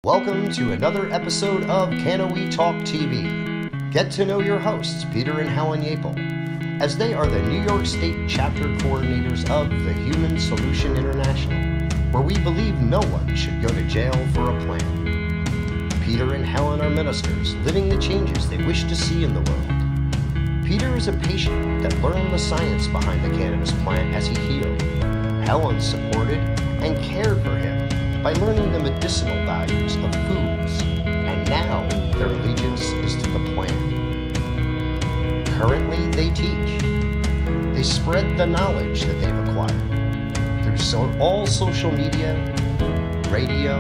Welcome to another episode of Cwt TV. Get to know your hosts, Peter and Helen Yapel, as they are the New York State chapter coordinators of the Human Solution International, where we believe no one should go to jail for a plan. Peter and Helen are ministers, living the changes they wish to see in the world. Peter is a patient that learned the science behind the cannabis plant as he healed. Helen supported and cared for him by learning the medicinal values of foods, and now their allegiance is to the plant. Currently, they teach. They spread the knowledge that they've acquired through all social media, radio,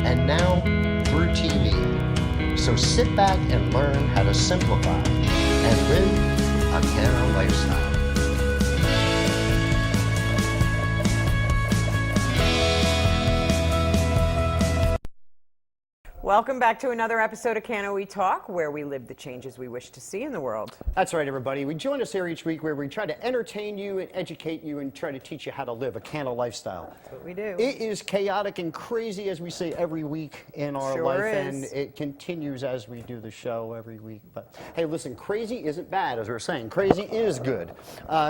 and now through TV. So sit back and learn how to simplify and live a canna lifestyle. Welcome back to another episode of Cwt Talk, where we live the changes we wish to see in the world. That's right, everybody. We join us here each week where we try to entertain you and educate you and try to teach you how to live a canna lifestyle. That's what we do. It is chaotic and crazy, as we say every week in our Sure life, is. and it continues as we do the show every week. But hey, listen, crazy isn't bad, as we were saying. Crazy is good.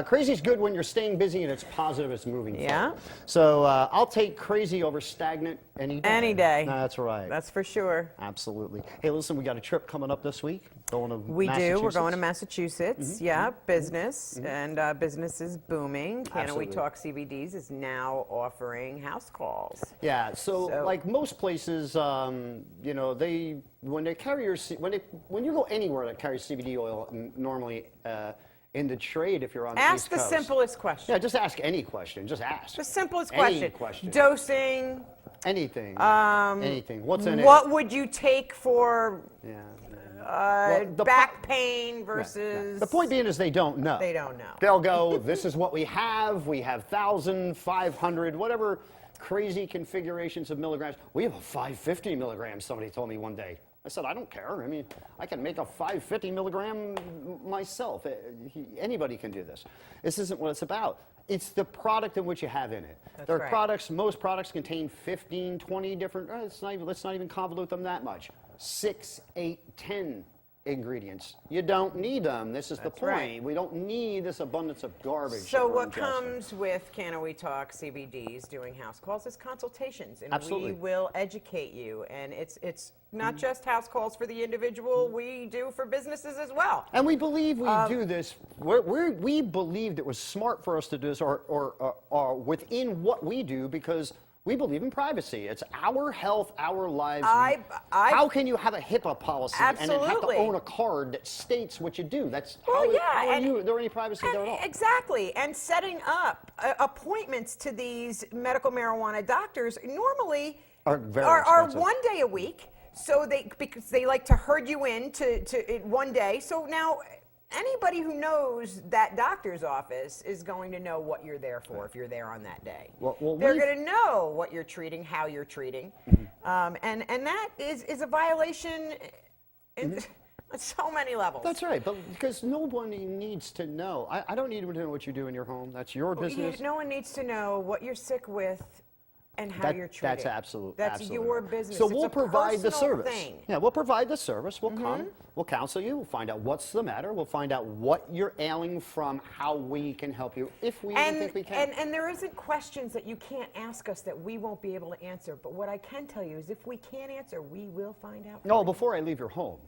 Crazy is good when you're staying busy and it's positive, it's moving forward. So I'll take crazy over stagnant any day. Any day. That's right. That's for sure. Absolutely. Hey, listen, we got a trip coming up this week. Going to We do. We're going to Massachusetts. Mm-hmm. Yeah, business. And business is booming. Absolutely. Cwt Talk CBDs is now offering house calls. Yeah, so like most places, you know, when they carry your when you go anywhere that carries CBD oil, normally in the trade, if you're on the Ask East the Coast, simplest question. Yeah, just ask any question. Just ask. The simplest Any question. question. Dosing. Anything. Anything. What's in it? What would you take for Yeah. back pain versus... The point being is they don't know. They don't know. They'll go, this is what we have 1,000, 500, whatever crazy configurations of milligrams. We have a 550 milligrams, somebody told me one day. I said, I don't care. I mean, I can make a 550 milligram myself. Anybody can do this. This isn't what it's about. It's the product in which you have in it. That's There are right. products, most products contain 15, 20 different, let's not even convolute them that much. 6, 8, 10 ingredients. You don't need them. This is the point. right. We don't need this abundance of garbage. So that we're what ingesting. comes with Cwt Talk CBDs doing house calls is consultations, and Absolutely. we will educate you. And it's not just house calls for the individual; we do for businesses as well. And we believe we do this. We believed it was smart for us to do this, or within what we do, because we believe in privacy. It's our health, our lives. How can you have a HIPAA policy and then have to Absolutely. own a card that states what you do? That's Well, how, yeah, how are and- you? Is there any privacy there at all? Exactly, and setting up appointments to these medical marijuana doctors normally Are very are expensive. 1 day a week. So because they like to herd you in to it 1 day. So now anybody who knows that doctor's office is going to know what you're there for if you're there on that day. Well, They're we've- going to know what you're treating, how you're treating, and that is a violation in on so many levels. That's right, but because nobody needs to know. I don't need to know what you do in your home. That's your business. No one needs to know what you're sick with and how you're treating. That's absolute. That's absolutely your right. business. So It's we'll a provide the personal service. thing. Yeah, we'll provide the service. We'll come. We'll counsel you. We'll find out what's the matter. We'll find out what you're ailing from, how we can help you, if we even think we can. And there isn't questions that you can't ask us that we won't be able to answer. But what I can tell you is if we can't answer, we will find out. No, before I leave your home.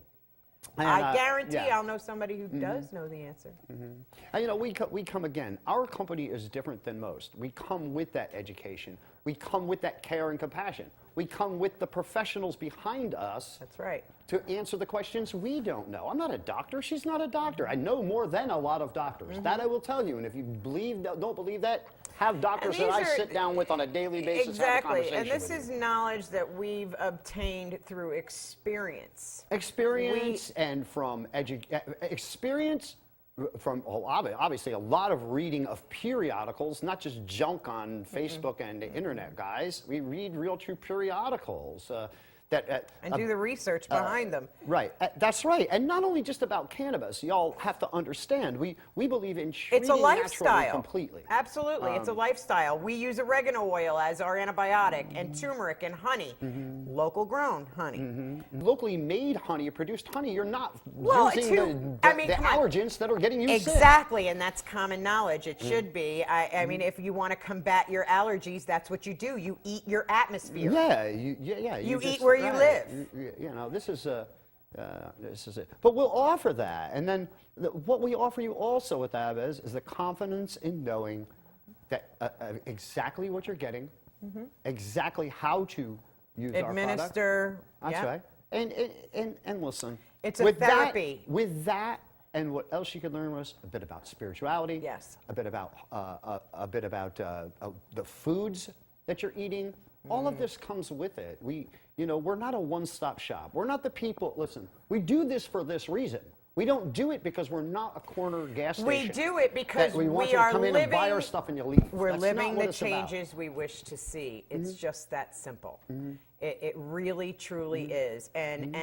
And, I guarantee yeah. I'll know somebody who does know the answer. And, you know, we come again. Our company is different than most. We come with that education. We come with that care and compassion. We come with the professionals behind us. That's right. To answer the questions we don't know. I'm not a doctor. She's not a doctor. I know more than a lot of doctors. That I will tell you. And if you don't believe that, have doctors that these I are- sit down with on a daily basis. Exactly. Have a conversation And this with is you. knowledge that we've obtained through experience. Experience and from experience. From obviously a lot of reading of periodicals, not just junk on Facebook and the internet, guys. We read real true periodicals. And do the research behind them. Right, that's right. And not only just about cannabis, y'all have to understand, we believe in treating It's a naturally lifestyle. completely. Absolutely, it's a lifestyle. We use oregano oil as our antibiotic, and turmeric and honey, local grown honey. Locally made honey, produced honey, you're not Well, using I mean, the come on. allergens that are getting you sick. Exactly, and that's common knowledge. It should be. I mean, if you want to combat your allergies, that's what you do. You eat your atmosphere. Yeah, You just- eat where you live. You know, this is it. But we'll offer that, and then what we offer you also with that is the confidence in knowing that exactly what you're getting, exactly how to use our product. Administer. That's yeah. right. And listen. It's a with therapy. With that, and what else you could learn was a bit about spirituality. Yes. A bit about the foods that you're eating. All of this comes with it. We're not a one-stop shop. We're not the people. Listen, we do this for this reason. We don't do it because we're not a corner gas station. We do it because that we want we you to are come in and buy our living. stuff and you leave. We're That's living not what the it's about. changes we wish to see. It's just that simple. It really, truly is. And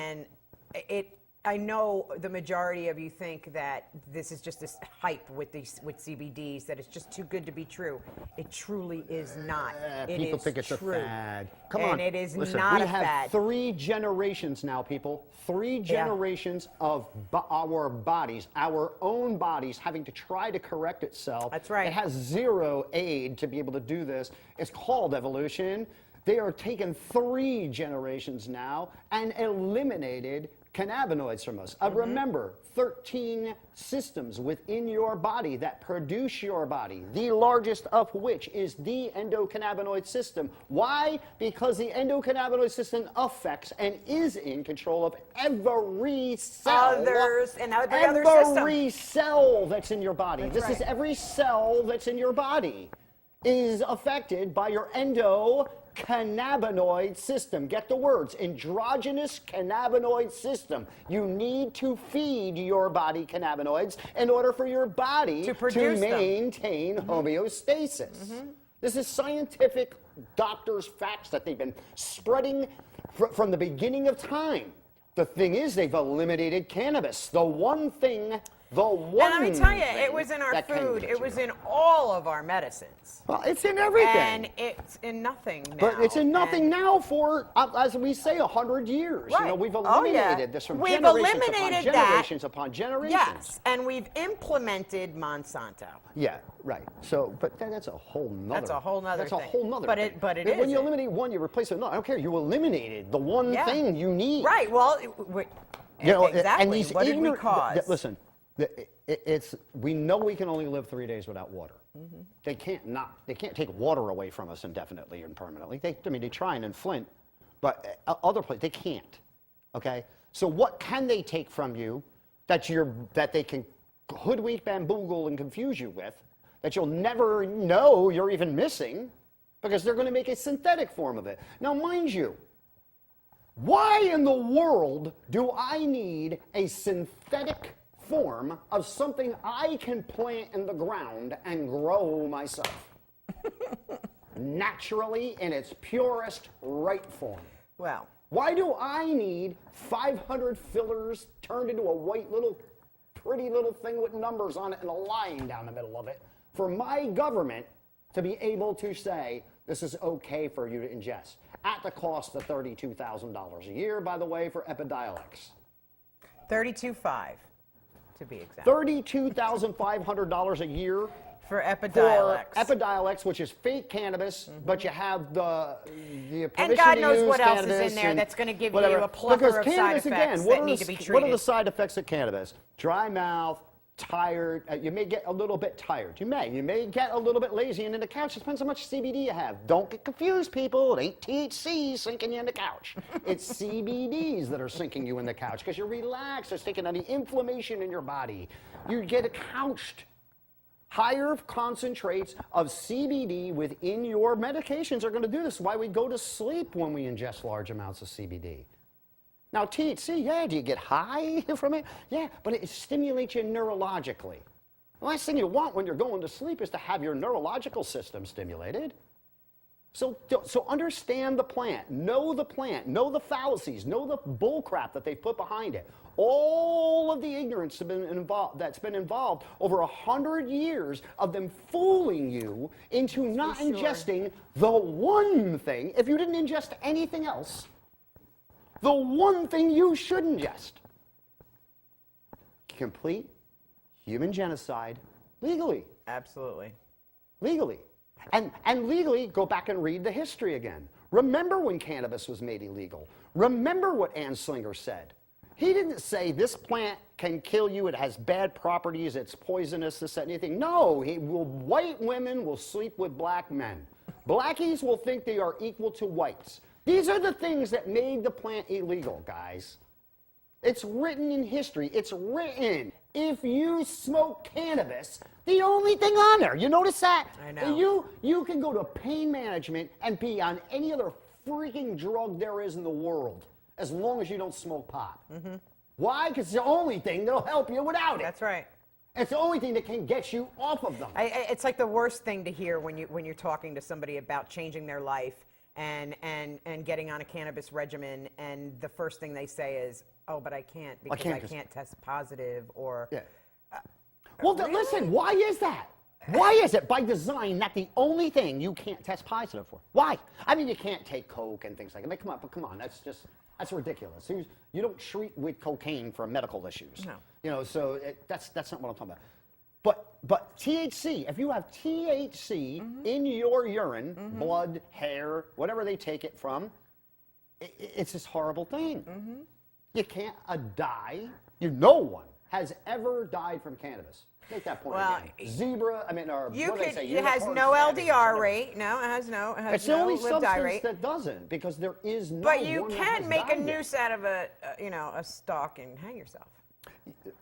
I know the majority of you think that this is just this hype with CBDs, that it's just too good to be true. It truly is not. It People is think it's true. a fad. Come And on. it is Listen, not we a have fad. 3 generations now, people. 3 generations of our bodies, our own bodies, having to try to correct itself. That's right. It has zero aid to be able to do this. It's called evolution. They are taking 3 generations now and eliminated cannabinoids from us. Remember, 13 systems within your body that produce your body, the largest of which is the endocannabinoid system. Why? Because the endocannabinoid system affects and is in control of every cell. Every cell that's in your body. That's This is right. every cell that's in your body is affected by your endocannabinoid system. Get the words, endogenous cannabinoid system. You need to feed your body cannabinoids in order for your body To produce them. maintain homeostasis. This is scientific doctors' facts that they've been spreading from the beginning of time. The thing is, they've eliminated cannabis. The one thing. And let me tell you, it was in our that can food. get It you. was in all of our medicines. Well, it's in everything. And it's in nothing now. But it's in nothing And- now for, as we say, 100 years. Right. You know, we've Oh, yeah. eliminated this from We've generations upon eliminated that. generations upon generations. Yes, and we've implemented Monsanto. Yeah, right. So, but that's a whole nother. That's a whole nother That's a thing. whole nother. But thing. it- but it When you is. eliminate one, you replace it with another. I don't care. You eliminated the one Yeah. thing you need. Right. Well, exactly. And these What did we ignorant- cause? Listen, we know we can only live 3 days without water. They can't take water away from us indefinitely and permanently. They try in Flint, but other places they can't. Okay, so what can they take from you that they can hoodwink, bamboozle, and confuse you with, that you'll never know you're even missing, because they're going to make a synthetic form of it. Now, mind you, why in the world do I need a synthetic form of something I can plant in the ground and grow myself? Naturally, in its purest right form. Well, Why do I need 500 fillers turned into a white pretty little thing with numbers on it and a line down the middle of it for my government to be able to say this is okay for you to ingest at the cost of $32,000 a year, by the way, for Epidiolex? 32.5 to be exact. $32,500 a year For for Epidiolex. Epidiolex, which is fake cannabis, but you have the permission And God to knows use what else is cannabis in there and that's going to give whatever. you a plethora Because of side cannabis, effects again, that need to be treated. What are the side effects of cannabis? Dry mouth, tired. You may get a little bit tired. You may get a little bit lazy and in the couch. It depends how much CBD you have. Don't get confused, people. It ain't THC sinking you in the couch. It's CBDs that are sinking you in the couch because you're relaxed. It's taking any inflammation in your body. You get couched. Higher concentrates of CBD within your medications are going to do this. Why we go to sleep when we ingest large amounts of CBD. Now, THC, yeah, do you get high from it? Yeah, but it stimulates you neurologically. The last thing you want when you're going to sleep is to have your neurological system stimulated. So understand the plant, know the fallacies, know the bullcrap that they've put behind it. All of the ignorance that's been involved over 100 years of them fooling you into not ingesting the one thing. If you didn't ingest anything else, the one thing you should ingest. Complete human genocide legally. Absolutely. Legally. And legally, go back and read the history again. Remember when cannabis was made illegal. Remember what Anslinger said. He didn't say this plant can kill you, it has bad properties, it's poisonous, this, that, anything. No, white women will sleep with black men. Blackies will think they are equal to whites. These are the things that made the plant illegal, guys. It's written in history. It's written. If you smoke cannabis, the only thing on there, you notice that? I know. You can go to pain management and be on any other freaking drug there is in the world, as long as you don't smoke pot. Mm-hmm. Why? Because it's the only thing that'll help you without it. That's right. It's the only thing that can get you off of them. It's like the worst thing to hear when you're talking to somebody about changing their life and getting on a cannabis regimen, and the first thing they say is, "Oh, but I can't because I can't test positive," or. Yeah. Well, really? Listen. Why is that? Why is it by design that the only thing you can't test positive for? Why? I mean, you can't take coke and things like that. I mean, come on. That's ridiculous. You don't treat with cocaine for medical issues. No. You know, so that's not what I'm talking about. But THC, if you have THC in your urine, blood, hair, whatever they take it from, it's this horrible thing. You can't die. No one has ever died from cannabis. Make that point again. Zebra, I mean, or you what do they could, say? it has no LDR rate. No, it has no. It has It's no the only live die substance rate. that doesn't, because there is no. But you one that can has make a died yet. noose out of a stalk and hang yourself.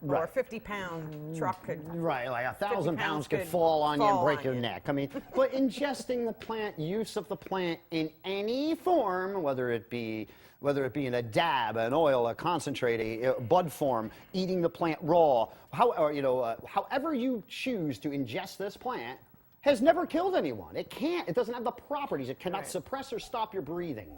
Or a 50-pound truck could. Right, like 1,000 pounds could could fall on you and fall break on your you. neck. I mean, but ingesting the plant, use of the plant in any form, whether it be in a dab, an oil, a concentrate, a bud form, eating the plant raw, however you choose to ingest this plant, has never killed anyone. It can't. It doesn't have the properties. It cannot suppress or stop your breathing.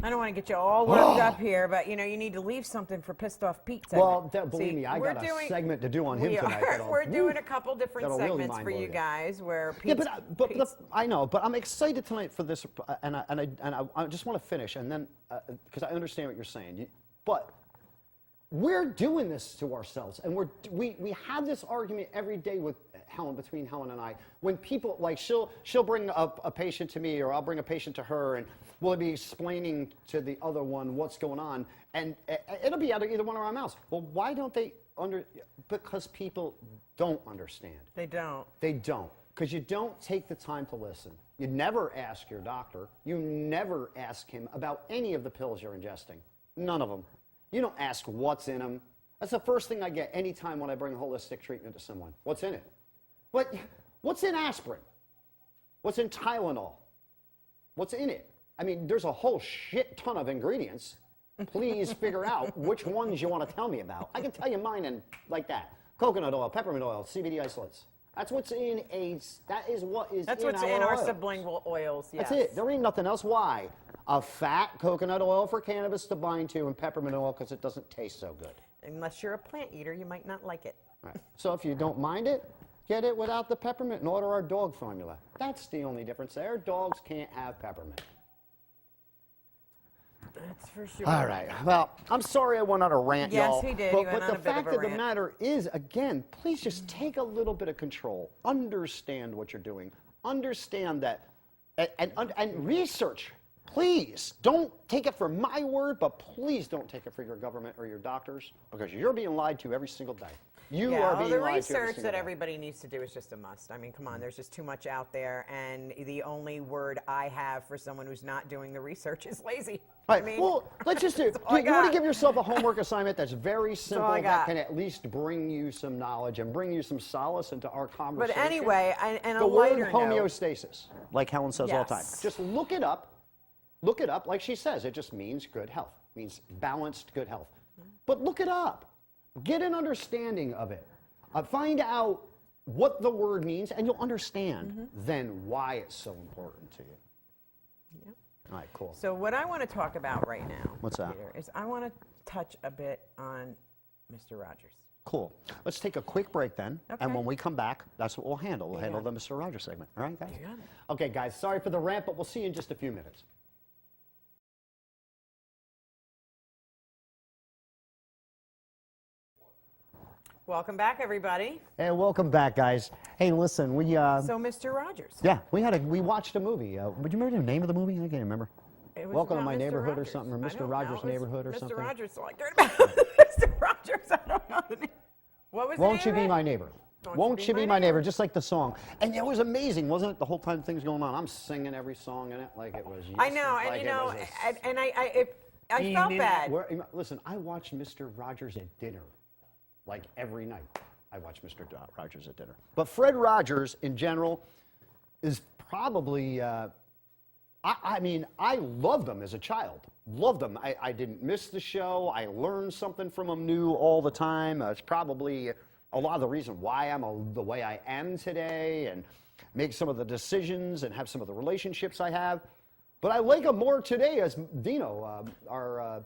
I don't want to get you all worked up here, but you need to leave something for Pissed Off Pete segment. Well, believe me, I got a segment to do on him tonight. We're doing a couple different segments for you guys where Pete's, I know, but I'm excited tonight for this, and I just want to finish, and then because I understand what you're saying, but we're doing this to ourselves, and we have this argument every day with between Helen and I, when people, like, she'll bring a patient to me, or I'll bring a patient to her, and we'll be explaining to the other one what's going on, and it'll be out of either one of our mouths. Well, why don't they because people don't understand. They don't. They don't, because you don't take the time to listen. You never ask your doctor. You never ask him about any of the pills you're ingesting. None of them. You don't ask what's in them. That's the first thing I get anytime when I bring a holistic treatment to someone. What's in it? What's in aspirin? What's in Tylenol? What's in it? I mean, there's a whole shit ton of ingredients. Please figure out which ones you want to tell me about. I can tell you mine and like that. Coconut oil, peppermint oil, CBD isolates. That's what's in That's what's in our sublingual oils, yes. That's it. There ain't nothing else. Why? A fat coconut oil for cannabis to bind to, and peppermint oil because it doesn't taste so good. Unless you're a plant eater, you might not like it. Right. So if you don't mind it, get it without the peppermint and order our dog formula. That's the only difference there. Dogs can't have peppermint. That's for sure. All right. Well, I'm sorry I went on a rant, y'all. Yes, he did. But, He went on the a bit of fact a of the rant. matter is, again, please just take a little bit of control. Understand what you're doing. Understand that, and research. Please don't take it for my word, but please don't take it for your government or your doctors, because you're being lied to every single day. You are being the lied to every research single that day. everybody needs to do is just a must. I mean, come on, there's just too much out there, and the only word I have for someone who's not doing the research is lazy. Right. I mean, Well, let's just do. You want to give yourself a homework assignment that's very simple, that can at least bring you some knowledge and bring you some solace into our conversation. But anyway, and a the word lighter note. homeostasis, like Helen says all the time. Yes. Just look it up. Look it up, like she says. It just means good health. It means balanced good health. But look it up. Get an understanding of it. Find out what the word means, and you'll understand then why it's so important to you. Yep. All right, cool. So what I want to talk about right now, What's that? Peter, is I want to touch a bit on Mr. Rogers. Cool. Let's take a quick break then, Okay. and when we come back, that's what we'll handle. We'll You handle got the Mr. Rogers segment. All right, guys? You got it. Okay, guys, sorry for the rant, but we'll see you in just a few minutes. Welcome back, everybody. Hey, welcome back, guys. Hey, listen, we So Mr. Rogers. yeah, we watched a movie. Would you remember the name of the movie? I can't remember. It was Welcome to about My Mr. Neighborhood or Rogers. something, or I Mr. don't Rogers' know. It was Neighborhood or Mr. something. Rogers, so I learned about Mr. Rogers. I don't know the name. What was the Won't name you of be it? my neighbor? Won't you be my neighbor? Just like the song. And it was amazing, wasn't it? The whole time things going on. I'm singing every song in it like it was. I know, like and it you know, was a and I felt bad. Listen, I watch Mr. Rogers at dinner, like every night. I watch Mr. Rogers at dinner. But Fred Rogers, in general, is probably. I mean, I loved him as a child. Loved him. I didn't miss the show. I learned something from him new all the time. It's probably a lot of the reason why I'm the way I am today, and make some of the decisions and have some of the relationships I have. But I like him more today, as Dino, our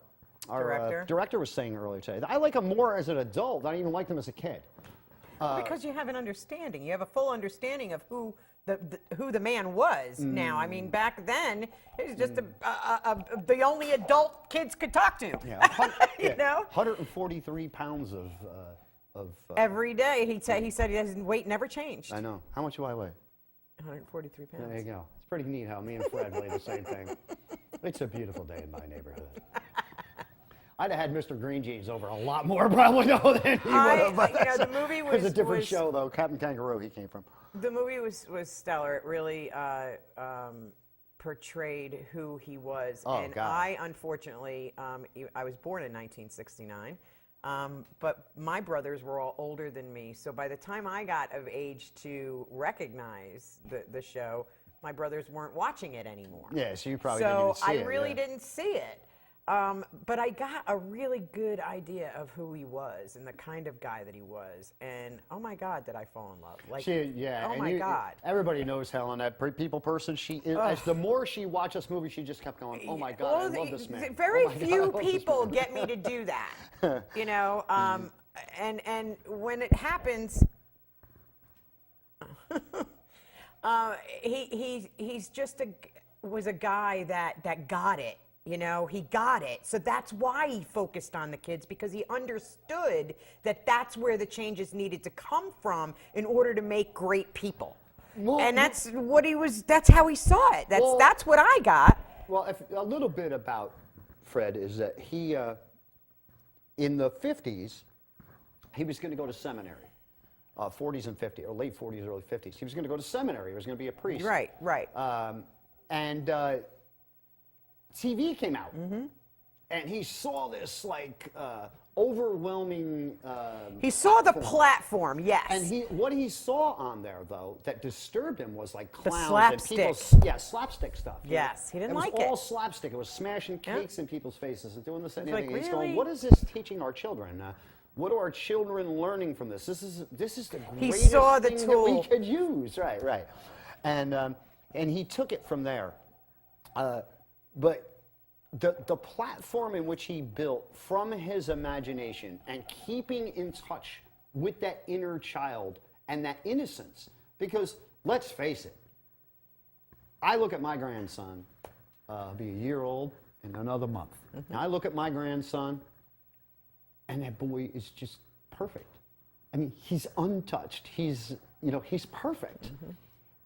director was saying earlier today. I like him more as an adult. I even liked him as a kid. Because you have an understanding. You have a full understanding of who the man was now. I mean, back then, he was just the only adult kids could talk to. Yeah, you know? 143 pounds of Every day, he said his weight never changed. I know. How much do I weigh? 143 pounds. There you go. It's pretty neat how me and Fred weigh the same thing. It's a beautiful day in my neighborhood. I'd have had Mr. Green Jeans over a lot more probably than he would have. You know, the movie was It was a different show though. Captain Kangaroo he came from. The movie was stellar. It really portrayed who he was. Oh, and God. I, unfortunately, I was born in 1969, but my brothers were all older than me. So by the time I got of age to recognize the show, my brothers weren't watching it anymore. Yeah, so you probably didn't even see it. So I really didn't see it. But I got a really good idea of who he was and the kind of guy that he was. And oh my God, did I fall in love. Like, oh my God. Everybody knows Helen, that people person. She is, as the more she watched this movie, she just kept going, oh my God, I love this man. Very Oh my God, I few love this people man." get me to do that. You know, and when it happens, he's just was a guy that got it. You know, he got it. So that's why he focused on the kids, because he understood that that's where the changes needed to come from in order to make great people. Well, and that's what that's how he saw it. That's what I got. Well, a little bit about Fred is that he, in the 50s, he was going to go to seminary. 40s and 50s, or late 40s, early 50s. He was going to go to seminary. He was going to be a priest. Right. TV came out, and he saw this like overwhelming. He saw the platform, yes. And what he saw on there though that disturbed him was like clowns slapstick. and people, slapstick stuff. Yes, he didn't like It was all it. slapstick. It was smashing cakes in people's faces and doing this and It's like, everything. He's really? going, what is this teaching our children? What are our children learning from this? This is the He greatest saw the thing tool. that we could use. Right. And he took it from there. But the platform in which he built from his imagination and keeping in touch with that inner child and that innocence, because let's face it, I look at my grandson, be a year old in another month. And I look at my grandson, and that boy is just perfect. I mean, he's untouched. He's perfect.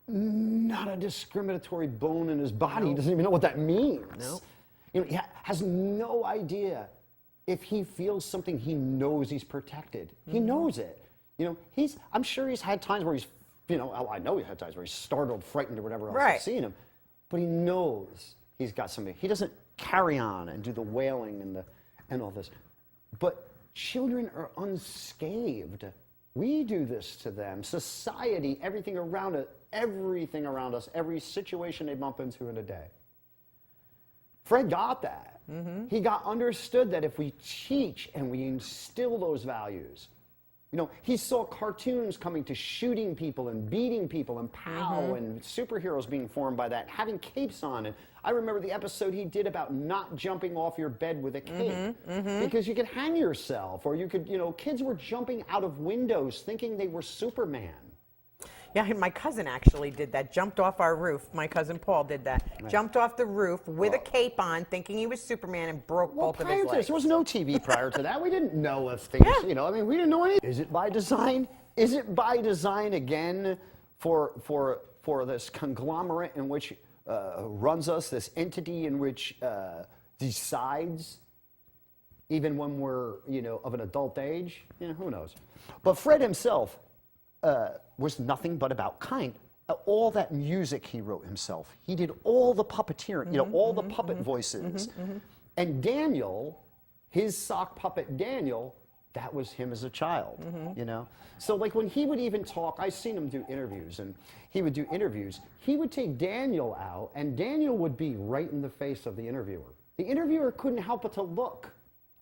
Not a discriminatory bone in his body. He doesn't even know what that means. No. He has no idea. If he feels something, he knows he's protected. He knows it. I'm sure he's had times where he's, I know he's had times where he's startled, frightened, or whatever else Right. I've seen him. But he knows he's got something. He doesn't carry on and do the wailing and all this. But children are unscathed. We do this to them. Society, everything around us, every situation they bump into in a day. Fred got that. He understood that if we teach and we instill those values, You know, he saw cartoons coming to shooting people and beating people and pow and superheroes being formed by that, having capes on. And I remember the episode he did about not jumping off your bed with a cape because you could hang yourself, or you could, you know, kids were jumping out of windows thinking they were Superman. Yeah, and my cousin actually did that. Jumped off our roof. My cousin Paul did that. Right. Jumped off the roof with a cape on, thinking he was Superman, and broke both of his legs. Prior to this, there was no TV prior to that. We didn't know of things, you know, I mean, we didn't know anything. Is it by design? Is it by design, again, for this conglomerate in which runs us, this entity in which decides, even when we're, you know, of an adult age? You know, who knows? But Fred himself was nothing but about kind. All that music he wrote himself. He did all the puppeteering, you know, all the puppet voices. And Daniel, his sock puppet Daniel, that was him as a child, you know? So like when he would even talk, I seen him do interviews, and he would do interviews, he would take Daniel out, and Daniel would be right in the face of the interviewer. The interviewer couldn't help but to look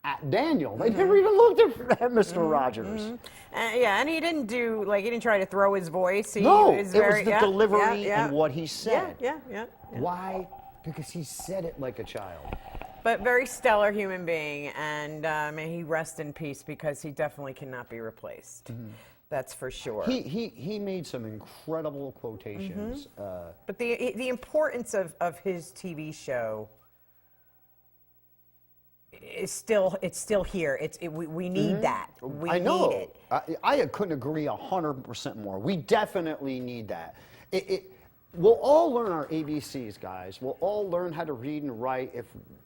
at Daniel. They never even looked at Mr. Rogers. Yeah, and he didn't do, like, he didn't try to throw his voice. No, it was the delivery and what he said. Yeah. Why? Because he said it like a child. But very stellar human being, and may he rest in peace, because he definitely cannot be replaced. That's for sure. He made some incredible quotations. But the importance of his TV show is still here. We need that. We need it. I couldn't agree 100% more. We definitely need that. We'll all learn our ABCs, guys. We'll all learn how to read and write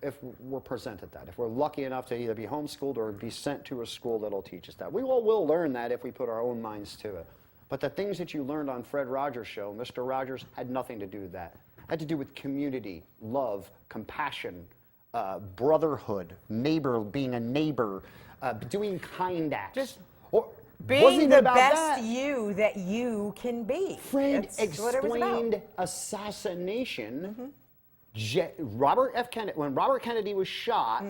if we're presented that. If we're lucky enough to either be homeschooled or be sent to a school that'll teach us that. We all will learn that if we put our own minds to it. But the things that you learned on Fred Rogers' show, Mr. Rogers, had nothing to do with that. It had to do with community, love, compassion, brotherhood, being a neighbor, doing kind acts. Being the best you that you can be. Fred explained assassination. Robert F. Kennedy, when Robert Kennedy was shot,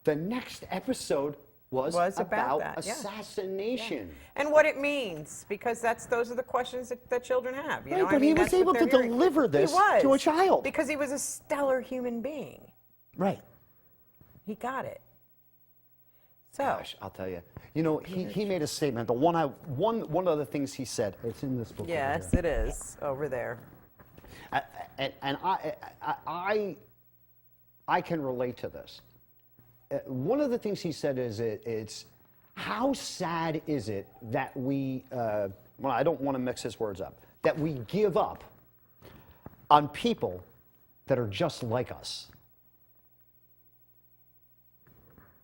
the next episode was about assassination. Yeah. And what it means, because those are the questions that children have. You know? But he was able to deliver this to a child. Because he was a stellar human being. Right. He got it. So, gosh, I'll tell you. You know, he made a statement. The one of the things he said. It's in this book. Yes, it is over there. And I can relate to this. One of the things he said is it's how sad is it that we well, I don't want to mix his words up, that we give up on people that are just like us.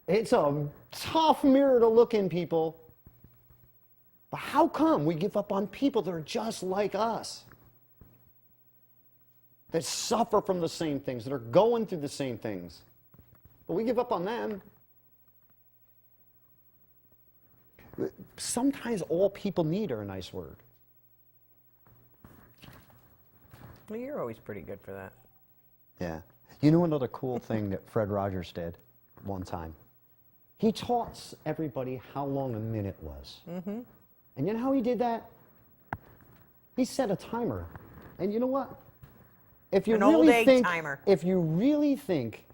It's a tough mirror to look in, people. But how come we give up on people that are just like us? That suffer from the same things, that are going through the same things. But we give up on them. Sometimes all people need are a nice word. Well, you're always pretty good for that. Yeah. You know another cool thing that Fred Rogers did one time? He taught everybody how long a minute was. And you know how he did that? He set a timer. And you know what? If you if you really think,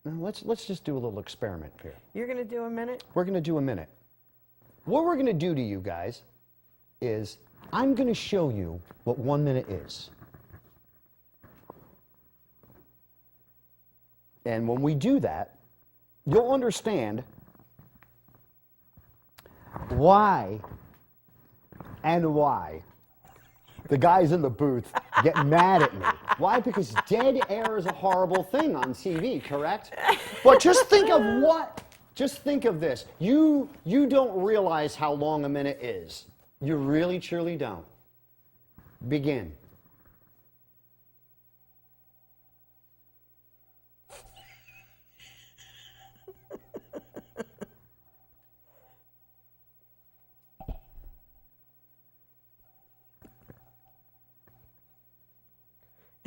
let's just do a little experiment here. You're going to do a minute? We're going to do a minute. What we're going to do to you guys is I'm going to show you what 1 minute is. And when we do that, you'll understand why the guys in the booth get mad at me. Why? Because dead air is a horrible thing on TV, correct? But just think of this. You don't realize how long a minute is. You really, truly don't. Begin.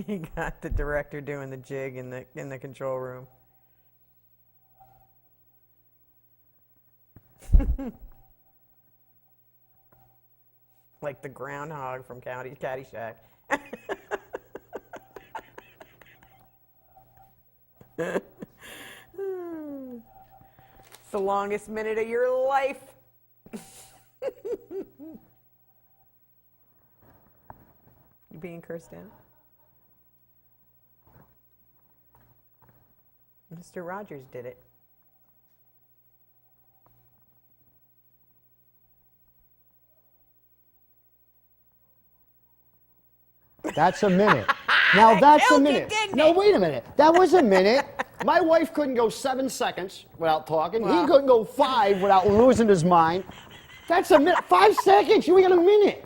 You got the director doing the jig in the control room. Like the groundhog from Caddyshack. It's the longest minute of your life. You being cursed out? Mr. Rogers did it. That's a minute. Now that's a killed you, minute. didn't No, it? wait a minute. That was a minute. My wife couldn't go 7 seconds without talking. Wow. He couldn't go 5 without losing his mind. That's a minute. 5 seconds. You got a minute.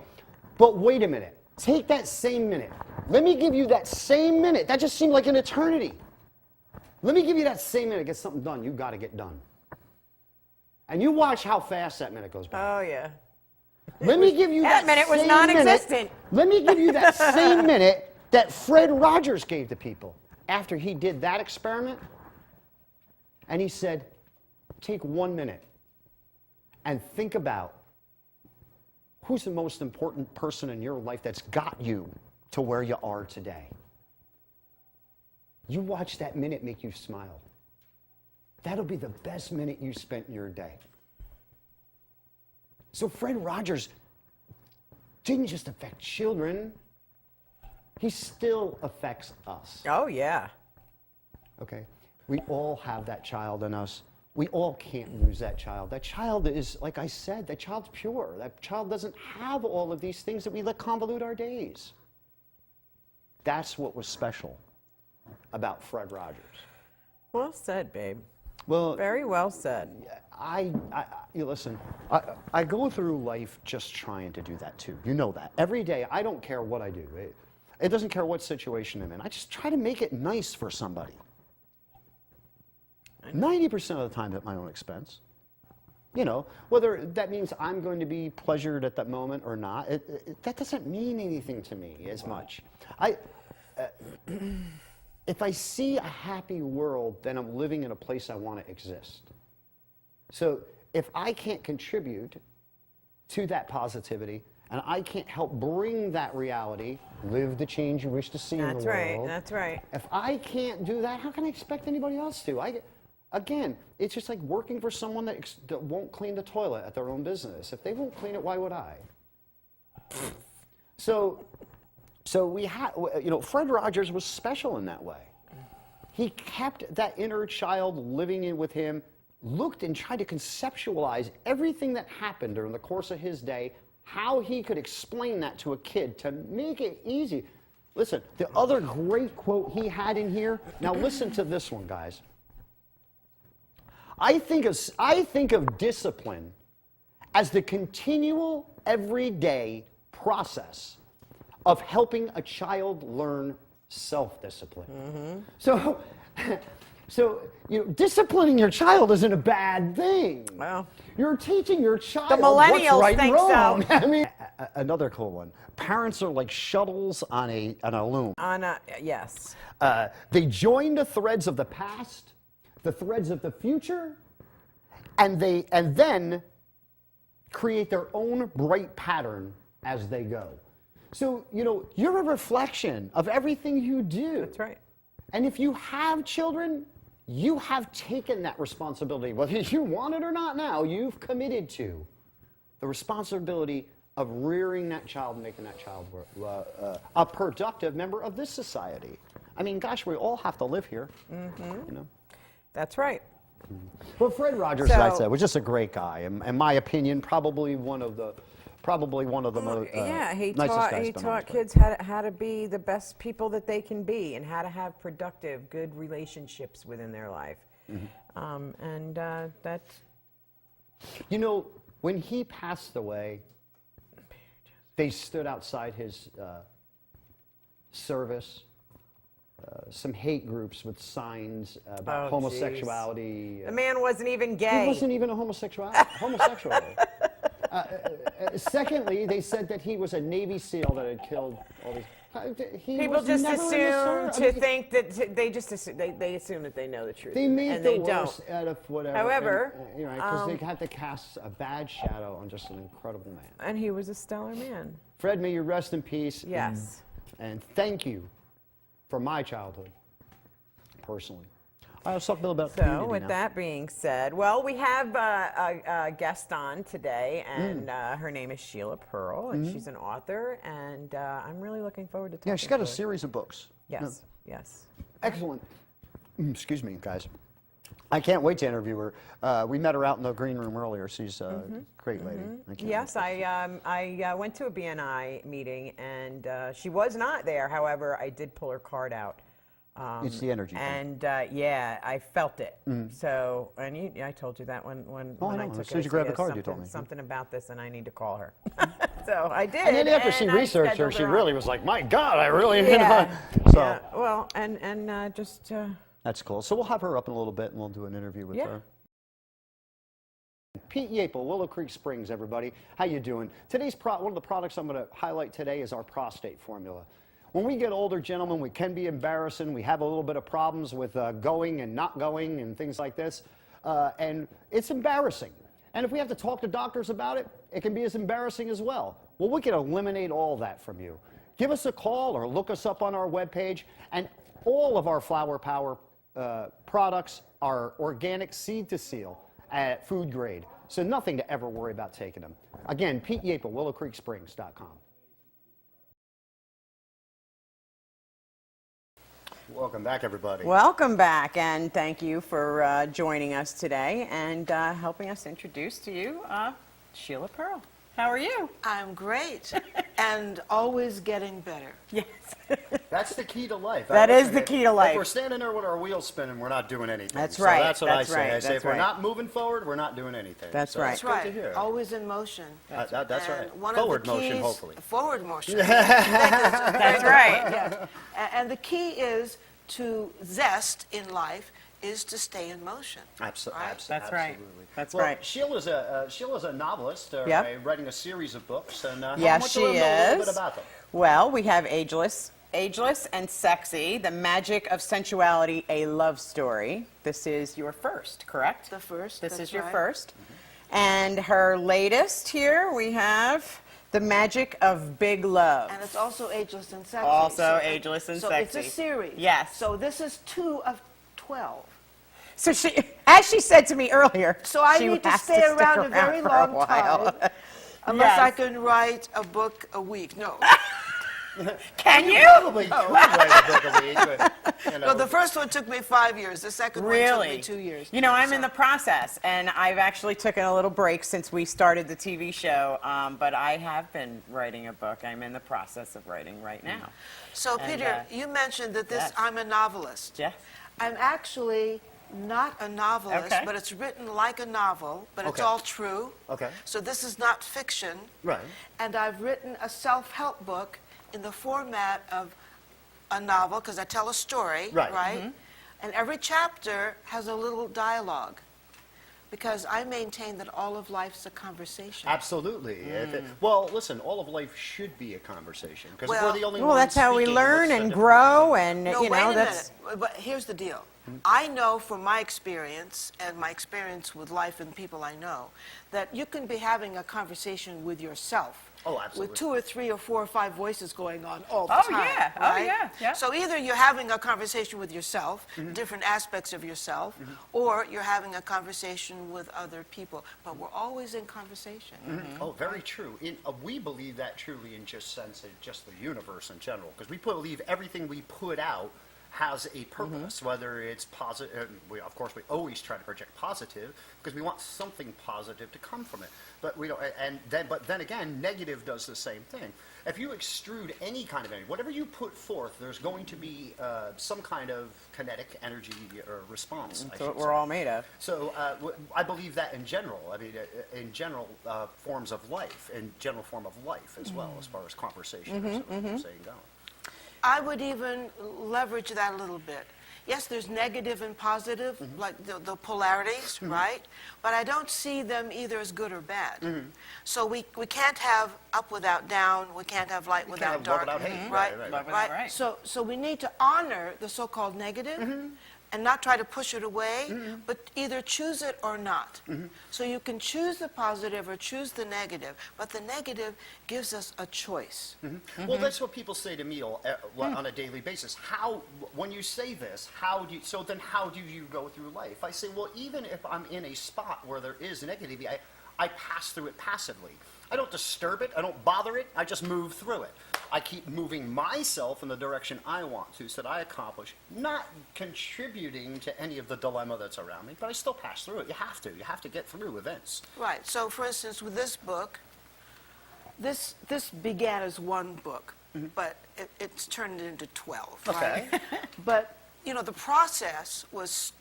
But wait a minute. Take that same minute. Let me give you that same minute. That just seemed like an eternity. Let me give you that same minute. Get something done. You got to get done. And you watch how fast that minute goes by. Oh, yeah. Let me give you That minute was same non-existent. Let me give you that same minute that Fred Rogers gave to people after he did that experiment. And he said, take 1 minute and think about who's the most important person in your life that's got you to where you are today. You watch that minute make you smile. That'll be the best minute you spent in your day. So Fred Rogers didn't just affect children, he still affects us. Oh, yeah. Okay? We all have that child in us. We all can't lose that child. That child is, like I said, that child's pure. That child doesn't have all of these things that we let convolute our days. That's what was special about Fred Rogers. Well said, babe. Well, Very well said. You listen, I go through life just trying to do that too. You know that. Every day, I don't care what I do. It doesn't care what situation I'm in. I just try to make it nice for somebody. 90% of the time at my own expense. You know, whether that means I'm going to be pleasured at that moment or not, that doesn't mean anything to me as much. If I see a happy world, then I'm living in a place I want to exist. So if I can't contribute to that positivity, and I can't help bring that reality, live the change you wish to see in the world. That's right, that's right. If I can't do that, how can I expect anybody else to? Again, it's just like working for someone that won't clean the toilet at their own business. If they won't clean it, why would I? So we had, you know, Fred Rogers was special in that way. He kept that inner child living in with him, looked and tried to conceptualize everything that happened during the course of his day, how he could explain that to a kid to make it easy. Listen, the other great quote he had in here, now listen to this one, guys. I think of discipline as the continual, everyday process of helping a child learn self-discipline. Mm-hmm. So you know, disciplining your child isn't a bad thing. Well, you're teaching your child the millennials what's right think and wrong. so. I mean, another cool one. Parents are like shuttles on a loom. Yes. They join the threads of the past, the threads of the future, and then create their own bright pattern as they go. So, you know, you're a reflection of everything you do. That's right. And if you have children, you have taken that responsibility. Whether you want it or not now, you've committed to the responsibility of rearing that child and making that child a productive member of this society. I mean, gosh, we all have to live here. Mm-hmm. You know? That's right. Well, Fred Rogers, as I said, was just a great guy. In my opinion, probably one of the most he nicest guys. He taught kids how to be the best people that they can be and how to have productive, good relationships within their life. Mm-hmm. That's... You know, when he passed away, they stood outside his service. Some hate groups with signs about homosexuality. The man wasn't even gay. He wasn't even a homosexual. Secondly, they said that he was a Navy SEAL that had killed all these. People just assume to think that they just assume, they assume that they know the truth. They made and the they worst don't. out of whatever. However, because they had to cast a bad shadow on just an incredible man. and he was a stellar man. Fred, may you rest in peace. Yes. And thank you for my childhood, personally. I was talking about community So, with now. that being said, well, we have a guest on today, and her name is Sheila Pearl, and she's an author, and I'm really looking forward to talking Yeah, she's got to a her. series of books. Yes, yes. Excellent. Excuse me, guys. I can't wait to interview her. We met her out in the green room earlier. She's a great lady. I can't Yes, wait. I went to a BNI meeting, and she was not there. However, I did pull her card out. It's the energy thing. And yeah, I felt it. So, and I told you that when I I know. took As soon as it, you grabbed I the said, card, you something, told me. something about this, and I need to call her. So I did. And then after she I researched her, scheduled she on. really was like, my God, I really, Yeah. So Yeah. Well, and just that's cool. So we'll have her up in a little bit and we'll do an interview with Yeah. her. Pete Yapel, Willow Creek Springs, everybody. How you doing? Today's one of the products I'm going to highlight today is our prostate formula. When we get older, gentlemen, we can be embarrassing. We have a little bit of problems with going and not going and things like this. And it's embarrassing. And if we have to talk to doctors about it, it can be as embarrassing as well. Well, we can eliminate all that from you. Give us a call or look us up on our webpage. And all of our Flower Power products are organic seed to seal at food grade. So nothing to ever worry about taking them. Again, Pete Yapel, WillowCreekSprings.com. Welcome back, everybody. welcome back, and thank you for joining us today and helping us introduce to you Sheila Pearl. How are you? I'm great and always getting better. Yes. That's the key to life. That is Listen, the key to life. If we're standing there with our wheels spinning, we're not doing anything. That's So right. that's what That's I say. right. I say That's if we're right. not moving forward, we're not doing anything. That's So right. That's That's good to right. hear. Always in motion. That's And right. one Forward of the motion, keys, hopefully. Forward motion. That's right. Yeah. And the key is to zest in life is to stay in motion. Absolutely. Right? That's right. Absolutely. That's well, right. Sheila's a novelist, Yep. writing a series of books, and I Yes, want she to know a little is. bit about them. Well, we have Ageless and Sexy, The Magic of Sensuality, a Love Story. This is your first, correct? The first, This that's is your right. first. And her latest here, we have The Magic of Big Love. And it's also ageless and sexy. Also ageless and so sexy. it's a series. Yes. So this is 2 of 12. So she, as she said to me earlier, So I she need to has stay stick around a very for long while. time. Unless I Yes. can write a book a week. No. Can you? Probably could write a book a week, but, you know. No, the first one took me 5 years. The second one took Really? me 2 years. You know, I'm in So- the process, and I've actually taken a little break since we started the TV show, but I have been writing a book. I'm in the process of writing right now. So, And, Peter, you mentioned that yes. I'm a novelist. Yes. I'm actually not a novelist, Okay. but it's written like a novel, but it's Okay. all true. Okay. So this is not fiction. Right. And I've written a self-help book in the format of a novel, because I tell a story, Right. right? And every chapter has a little dialogue, because I maintain that all of life's a conversation. Absolutely. Well, listen, all of life should be a conversation because Well- we're the only Well, ones that's how we speaking. learn What's so and different? grow, and No, you wait know a that's. minute. But here's the deal. I know from my experience and my experience with life and people I know that you can be having a conversation with yourself. Oh, absolutely. With 2 or 3 or 4 or 5 voices going on all the Oh, time. yeah. Oh, Right? yeah. Yeah. So either you're having a conversation with yourself, different aspects of yourself, or you're having a conversation with other people. But we're always in conversation. Oh, very true. We believe that truly in just sense of just the universe in general, because we believe everything we put out has a purpose, whether it's positive. Of course, we always try to project positive because we want something positive to come from it. But we don't. But then again, negative does the same thing. If you extrude any kind of energy, whatever you put forth, there's going to be some kind of kinetic energy or response. That's what we're all made of. So I believe that in general. I mean, in general forms of life, in general form of life as well, as far as conversation or saying going. I would even leverage that a little bit. yes, there's negative and positive, like the polarities, right? But I don't see them either as good or bad. So we can't have up without down. We can't have light without have love dark. without hate. Right, Right. Love without right. So we need to honor the so-called negative and not try to push it away, but either choose it or not. So you can choose the positive or choose the negative, but the negative gives us a choice. Well, that's what people say to me on a daily basis. When you say this, how do you go through life? I say, well, even if I'm in a spot where there is negativity, I pass through it passively. I don't disturb it, I don't bother it, I just move through it. I keep moving myself in the direction I want to so that I accomplish, not contributing to any of the dilemma that's around me, but I still pass through it. You have to get through events. Right, so for instance, with this book, this began as one book, but it's turned into 12, Okay. right? But, you know, the process was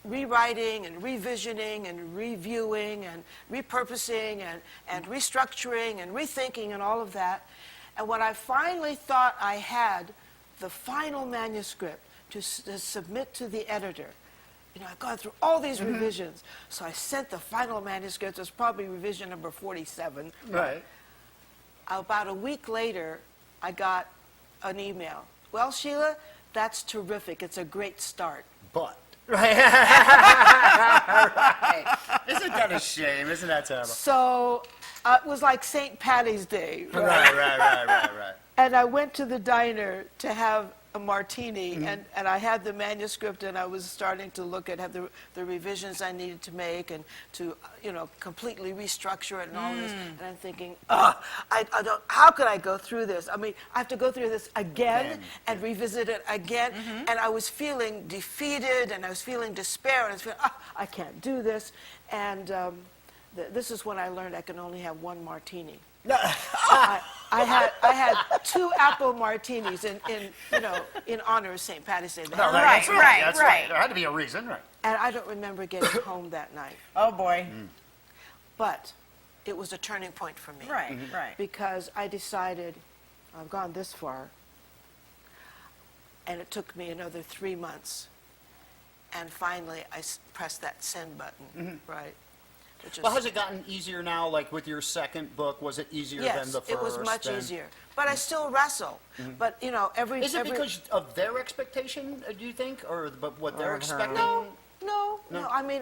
rewriting and revisioning and reviewing and repurposing and restructuring and rethinking and all of that. And when I finally thought I had the final manuscript to submit to the editor, you know, I've gone through all these revisions. So I sent the final manuscript. It was probably revision number 47. Right. About a week later, I got an email. Well, Sheila, that's terrific. It's a great start. But. Right. Right. Isn't that a shame? Isn't that terrible? So it was like St. Patty's Day. Right. And I went to the diner to have a martini, and I had the manuscript, and I was starting to look at the revisions I needed to make and to, you know, completely restructure it and all this. And I'm thinking, I don't, how could I go through this? I mean, I have to go through this again and revisit it again. And I was feeling defeated, and I was feeling despair, and I was feeling, I can't do this. And this is when I learned I can only have one martini. I had 2 apple martinis in honor of St. Patty's Day. No, Right. There had to be a reason, right? And I don't remember getting home that night. Oh boy. But it was a turning point for me. Right. Right. Because I decided I've gone this far, and it took me another 3 months, and finally I pressed that send button, right? Which Well, has it gotten easier now, like with your second book? Was it easier than the first? Yes, it was much easier. But I still wrestle. But, you know, Is it because of their expectation, do you think? Or what they're expecting? No. I mean,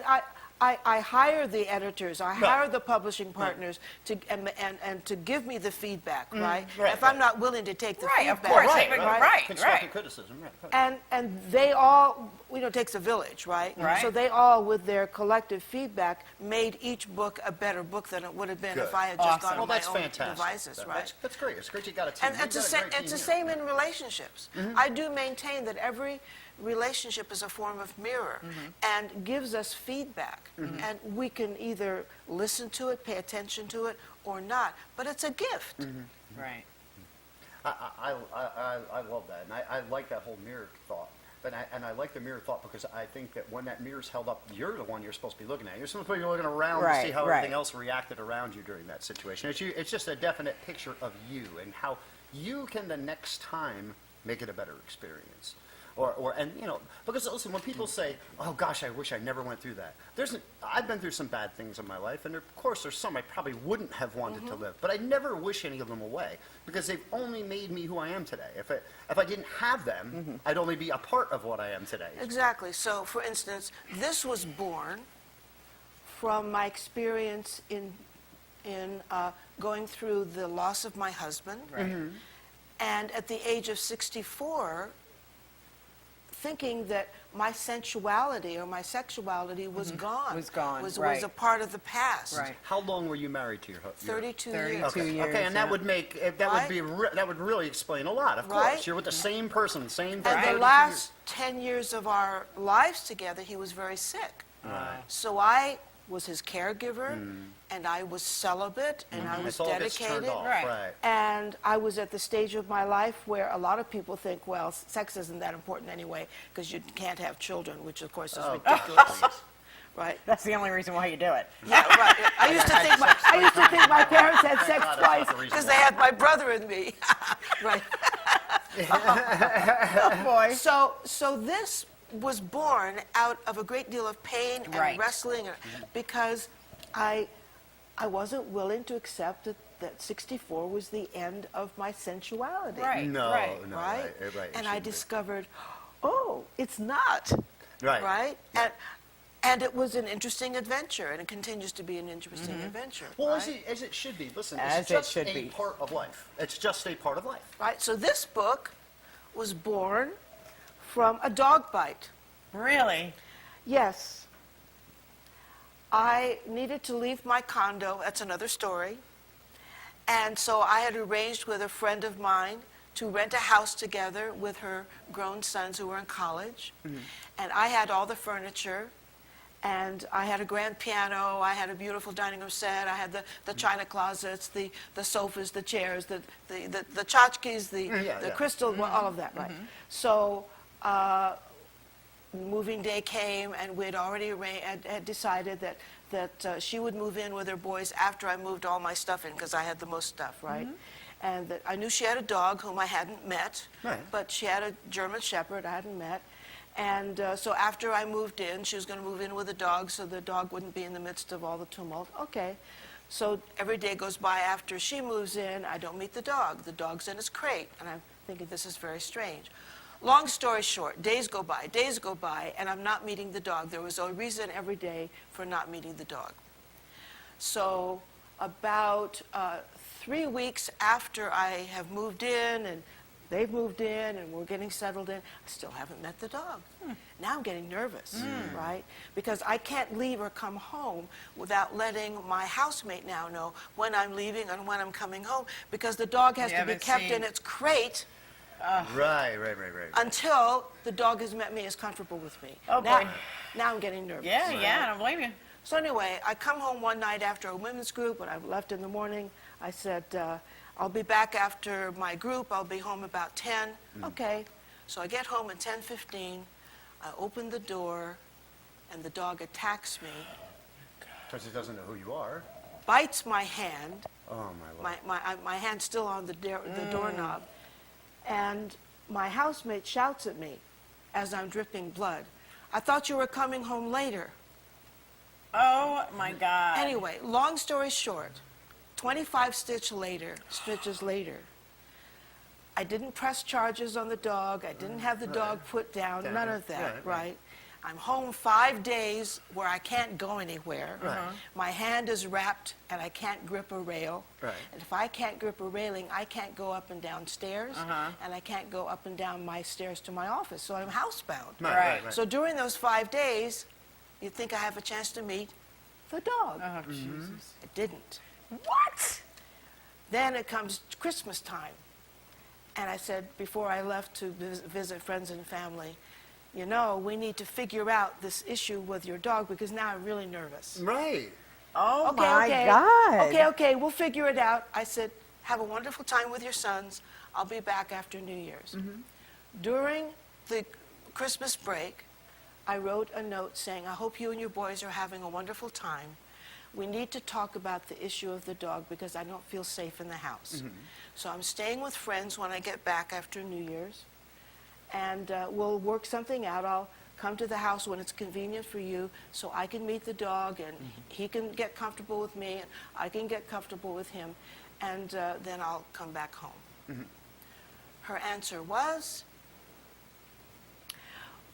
I hire the editors, I hire the publishing partners to and to give me the feedback, right? If I'm not willing to take the feedback, of course, right. Constructive criticism, right. And they all, you know, it takes a village, right? Right. So they all, with their collective feedback, made each book a better book than it would have been Good. if I had just gone Well, on my that's own fantastic. devices, right? That's great. It's great you got a team. And You've it's got a great the team same here. in relationships. I do maintain that every relationship is a form of mirror and gives us feedback. And we can either listen to it, pay attention to it, or not. But it's a gift. Right. I love that, and I like that whole mirror thought. And I like the mirror thought because I think that when that mirror's held up, you're the one you're supposed to be looking at. You're supposed to be looking around to see how everything else reacted around you during that situation. It's just a definite picture of you and how you can the next time make it a better experience. And you know, because listen, when people say, "Oh gosh, I wish I never went through that," I've been through some bad things in my life, and of course, there's some I probably wouldn't have wanted to live, but I never wish any of them away because they've only made me who I am today. If I didn't have them, I'd only be a part of what I am today. Exactly. So, for instance, this was born from my experience in going through the loss of my husband, and at the age of 64. Thinking that my sensuality or my sexuality was gone. Was gone, Was right. a part of the past. Right. How long were you married to your husband? 32 32 years. years. Okay, and that yeah. would make that would really explain a lot. Of Right. course, you're with the same person, same. And 32 the last 10 years of our lives together, he was very sick. Right. So I was his caregiver, and I was celibate, and I was It all gets turned dedicated. off, Right. right? And I was at the stage of my life where a lot of people think, well, sex isn't that important anyway, because you can't have children, which of course is ridiculous. Right? That's the only reason why you do it. Yeah, right. I used to think my parents had sex That's not twice the reason because why. they had my brother and me. Right. Oh boy. So this was born out of a great deal of pain and Right. wrestling, because I wasn't willing to accept that 64 was the end of my sensuality. Right. No, right. no, Right? right, right. it And I shouldn't be. discovered, oh, it's not. Right. Right? And it was an interesting adventure, and it continues to be an interesting adventure. Well, right? as it should be. Listen, As it's it just should a be. part of life. It's just a part of life. Right? So this book was born from a dog bite. Really? Yes. I needed to leave my condo. That's another story. And so I had arranged with a friend of mine to rent a house together with her grown sons who were in college. And I had all the furniture. And I had a grand piano, I had a beautiful dining room set, I had the china closets, the sofas, the chairs, the tchotchkes, the crystal, well, all of that, right? So moving day came, and we'd already had decided that she would move in with her boys after I moved all my stuff in, because I had the most stuff, right? And that I knew she had a dog whom I hadn't met, Right. but she had a German Shepherd I hadn't met. And so after I moved in, she was going to move in with the dog so the dog wouldn't be in the midst of all the tumult. Okay. So every day goes by after she moves in, I don't meet the dog. The dog's in his crate, and I'm thinking this is very strange. Long story short, days go by, and I'm not meeting the dog. There was a reason every day for not meeting the dog. So about 3 weeks after I have moved in, and they've moved in, and we're getting settled in, I still haven't met the dog. Now I'm getting nervous, right? Because I can't leave or come home without letting my housemate now know when I'm leaving and when I'm coming home, because the dog has You to be haven't kept seen- in its crate Right. until the dog has met me, is comfortable with me. Oh, boy. Now I'm getting nervous. Yeah, right? yeah, I don't blame you. So anyway, I come home one night after a women's group. When I left in the morning, I said, I'll be back after my group. I'll be home about 10. Okay. So I get home at 10:15. I open the door, and the dog attacks me, Because it doesn't know who you are. bites my hand. Oh, my Lord. My hand's still on the doorknob. And my housemate shouts at me as I'm dripping blood. I thought you were coming home later. Oh, my God. Anyway, long story short, 25 stitches later, I didn't press charges on the dog. I didn't have the dog put down, none of that, right? I'm home 5 days where I can't go anywhere. Right. My hand is wrapped and I can't grip a rail. Right. And if I can't grip a railing, I can't go up and down stairs, and I can't go up and down my stairs to my office. So I'm housebound. Right. So during those 5 days, you'd think I have a chance to meet the dog. Oh, Jesus. I didn't. What? Then it comes Christmas time. And I said, before I left to visit friends and family, you know, we need to figure out this issue with your dog, because now I'm really nervous. Right. Oh, Okay, my okay. God. Okay, we'll figure it out. I said, have a wonderful time with your sons. I'll be back after New Year's. During the Christmas break, I wrote a note saying, I hope you and your boys are having a wonderful time. We need to talk about the issue of the dog because I don't feel safe in the house. So I'm staying with friends when I get back after New Year's, and we'll work something out. I'll come to the house when it's convenient for you so I can meet the dog, and he can get comfortable with me, and I can get comfortable with him, and then I'll come back home. Her answer was,